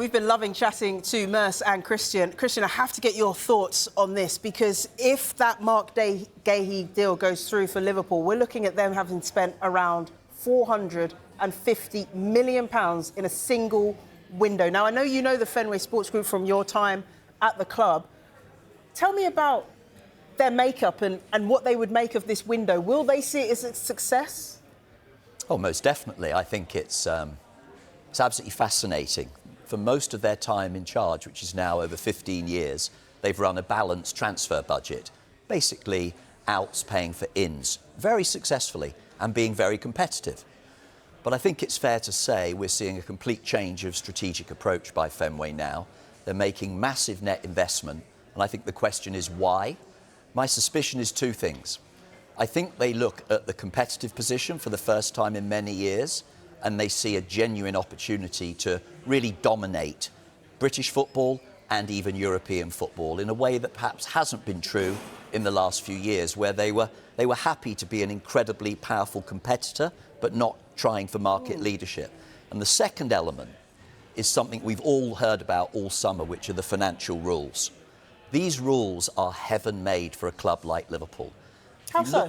we've been loving chatting to Merce and Christian. Christian, I have to get your thoughts on this, because if that Mark Gahey deal goes through for Liverpool, we're looking at them having spent around £450 million in a single window. Now, I know you know the Fenway Sports Group from your time at the club. Tell me about their makeup and what they would make of this window. Will they see it as a success? Oh, most definitely. I think it's absolutely fascinating. For most of their time in charge, which is now over 15 years, they've run a balanced transfer budget, basically outs paying for ins, very successfully and being very competitive. But I think it's fair to say we're seeing a complete change of strategic approach by Fenway now. They're making massive net investment, and I think the question is why? My suspicion is two things. I think they look at the competitive position for the first time in many years, and they see a genuine opportunity to really dominate British football and even European football in a way that perhaps hasn't been true in the last few years, where they were happy to be an incredibly powerful competitor, but not trying for market leadership. And the second element is something we've all heard about all summer, which are the financial rules. These rules are heaven-made for a club like Liverpool. How so?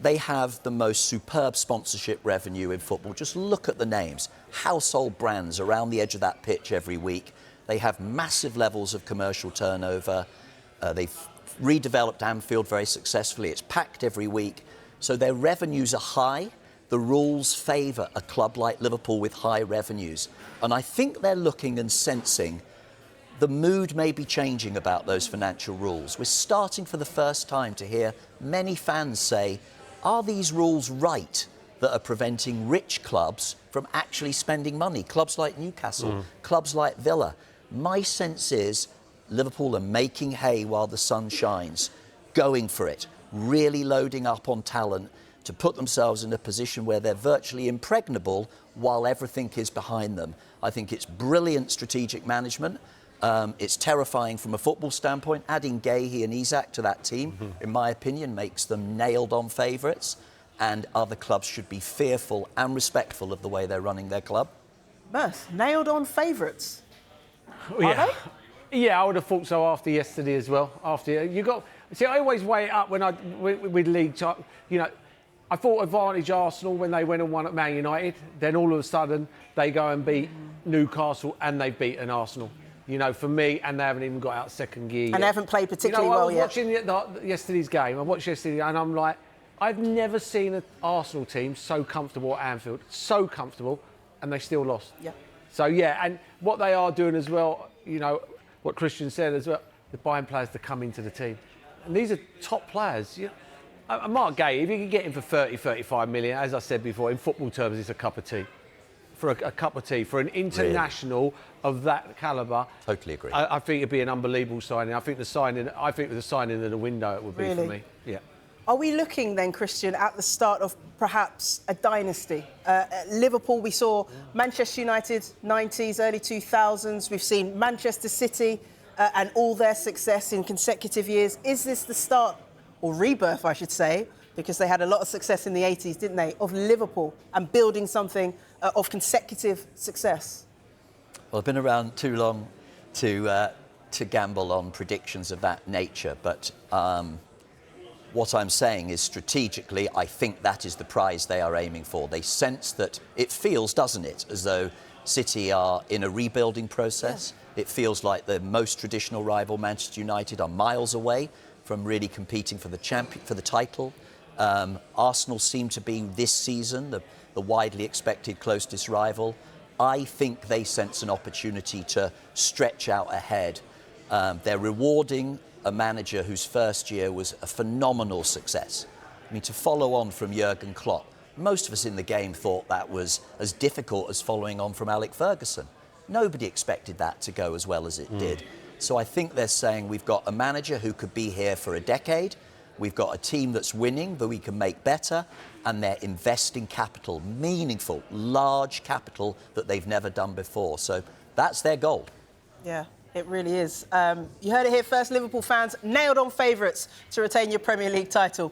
They have the most superb sponsorship revenue in football. Just look at the names. Household brands around the edge of that pitch every week. They have massive levels of commercial turnover. They've redeveloped Anfield very successfully. It's packed every week. So their revenues are high. The rules favour a club like Liverpool with high revenues. And I think they're looking and sensing the mood may be changing about those financial rules. We're starting for the first time to hear many fans say, are these rules right that are preventing rich clubs from actually spending money? Clubs like Newcastle, clubs like Villa. My sense is Liverpool are making hay while the sun shines, going for it, really loading up on talent to put themselves in a position where they're virtually impregnable while everything is behind them. I think it's brilliant strategic management. It's terrifying from a football standpoint. Adding Gahey and Isak to that team, in my opinion, makes them nailed-on favourites, and other clubs should be fearful and respectful of the way they're running their club. Merce, nailed-on favourites? Yeah. Yeah, I would have thought so after yesterday as well. After you got, see, I always weigh it up when with league, you know. I thought advantage Arsenal when they went and won at Man United. Then all of a sudden they go and beat Newcastle and they've beaten Arsenal. You know, for me, and they haven't even got out second gear yet. And they haven't played particularly well yet. I was watching yesterday's game. I watched yesterday, and I'm like, I've never seen an Arsenal team so comfortable at Anfield, so comfortable, and they still lost. Yeah. So yeah, and what they are doing as well, you know, what Christian said as well, they're buying players to come into the team, and these are top players. You know, Mark Gahey, if you can get him for 30, 35 million, as I said before, in football terms, it's a cup of tea. For a cup of tea, for an international of that calibre. Totally agree. I think it'd be an unbelievable signing. I think the signing of the window it would be for me. Yeah. Are we looking then, Christian, at the start of perhaps a dynasty? At Liverpool, we saw Manchester United 90s, early 2000s. We've seen Manchester City and all their success in consecutive years. Is this the start, or rebirth, I should say, because they had a lot of success in the 80s, didn't they, of Liverpool and building something of consecutive success? Well, I've been around too long to gamble on predictions of that nature, but what I'm saying is strategically, I think that is the prize they are aiming for. They sense that it feels, doesn't it, as though City are in a rebuilding process. Yeah. It feels like the most traditional rival, Manchester United, are miles away from really competing for the title. Arsenal seem to be this season the widely expected closest rival. I think they sense an opportunity to stretch out ahead. They're rewarding a manager whose first year was a phenomenal success. I mean, to follow on from Jurgen Klopp, most of us in the game thought that was as difficult as following on from Alex Ferguson. Nobody expected that to go as well as it did. So I think they're saying we've got a manager who could be here for a decade. We've got a team that's winning, that we can make better, and they're investing capital, meaningful, large capital that they've never done before. So that's their goal. Yeah, it really is. You heard it here first, Liverpool fans, nailed on favourites to retain your Premier League title.